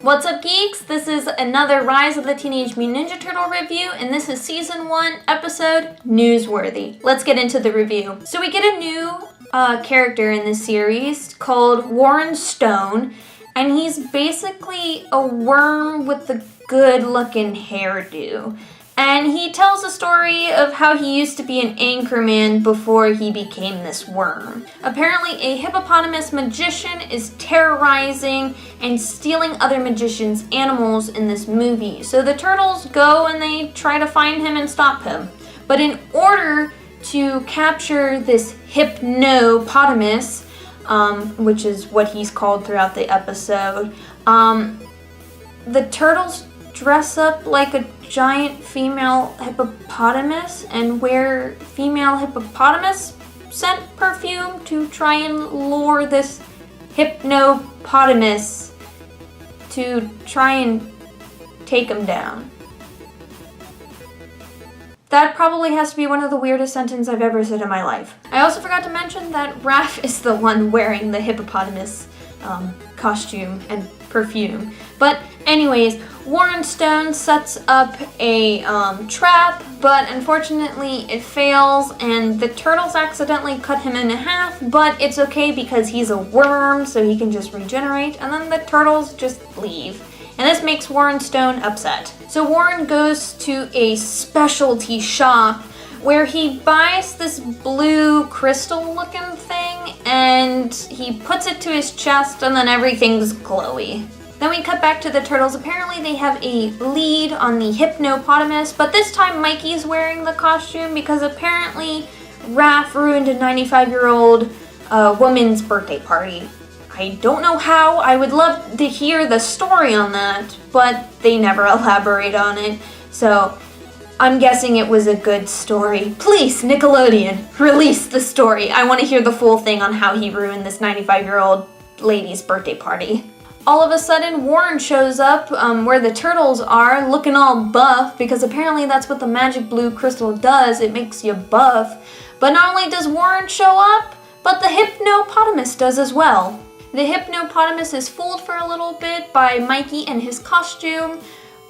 What's up, geeks? This is another Rise of the Teenage Mutant Ninja Turtle review, and this is Season 1, Episode Newsworthy. Let's get into the review. So we get a new character in this series called Warren Stone, and he's basically a worm with a good-looking hairdo. And he tells a story of how he used to be an anchorman before he became this worm. Apparently, a hippopotamus magician is terrorizing and stealing other magicians' animals in this movie. So the turtles go and they try to find him and stop him. But in order to capture this hypnopotamus, which is what he's called throughout the episode, the turtles dress up like a giant female hippopotamus and wear female hippopotamus scent perfume to try and lure this hypnopotamus to try and take him down. That probably has to be one of the weirdest sentences I've ever said in my life. I also forgot to mention that Raph is the one wearing the hippopotamus costume and perfume. But anyways, Warren Stone sets up a trap, but unfortunately it fails, and the turtles accidentally cut him in half, but it's okay because he's a worm, so he can just regenerate, and then the turtles just leave. And this makes Warren Stone upset. So Warren goes to a specialty shop where he buys this blue crystal looking thing, and he puts it to his chest, and then everything's glowy. Then we cut back to the turtles. Apparently they have a lead on the hypnopotamus, but this time Mikey's wearing the costume because apparently Raph ruined a 95-year-old woman's birthday party. I don't know how. I would love to hear the story on that, but they never elaborate on it. So I'm guessing it was a good story. Please, Nickelodeon, release the story. I want to hear the full thing on how he ruined this 95-year-old lady's birthday party. All of a sudden, Warren shows up where the turtles are, looking all buff, because apparently that's what the magic blue crystal does. It makes you buff. But not only does Warren show up, but the hypnopotamus does as well. The hypnopotamus is fooled for a little bit by Mikey and his costume,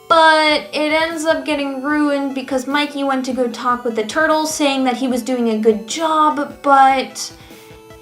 but it ends up getting ruined because Mikey went to go talk with the turtles, saying that he was doing a good job, but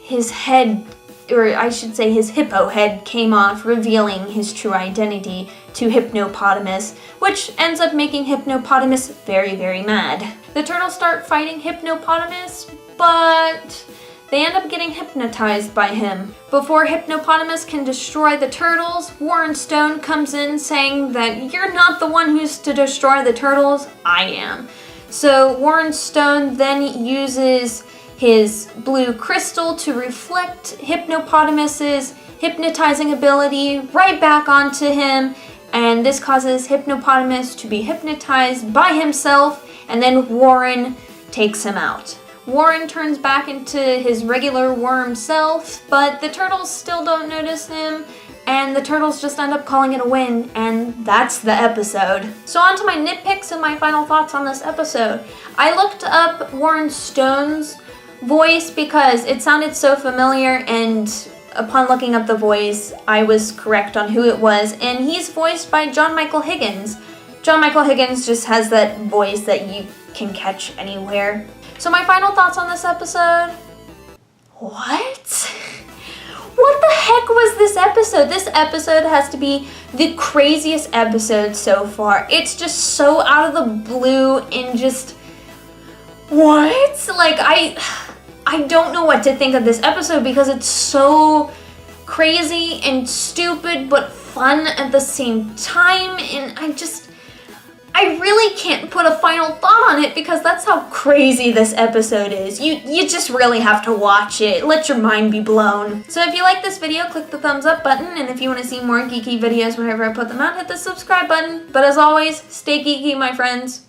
his head, or I should say his hippo head, came off, revealing his true identity to Hypnopotamus, which ends up making Hypnopotamus very, very mad. The turtles start fighting Hypnopotamus, but they end up getting hypnotized by him. Before Hypnopotamus can destroy the turtles, Warren Stone comes in saying that you're not the one who's to destroy the turtles, I am. So Warren Stone then uses his blue crystal to reflect Hypnopotamus's hypnotizing ability right back onto him, and this causes Hypnopotamus to be hypnotized by himself, and then Warren takes him out. Warren turns back into his regular worm self, but the turtles still don't notice him, and the turtles just end up calling it a win, and that's the episode. So on to my nitpicks and my final thoughts on this episode. I looked up Warren Stone's voice because it sounded so familiar, and upon looking up the voice, I was correct on who it was, and he's voiced by John Michael Higgins. John Michael Higgins just has that voice that you can catch anywhere. So my final thoughts on this episode. What? What the heck was this episode? This episode has to be the craziest episode so far. It's just so out of the blue and just, what? Like, I don't know what to think of this episode because it's so crazy and stupid but fun at the same time, and I really can't put a final thought on it because that's how crazy this episode is. You just really have to watch it. Let your mind be blown. So if you like this video, click the thumbs up button, and if you want to see more geeky videos whenever I put them out, hit the subscribe button. But as always, stay geeky, my friends.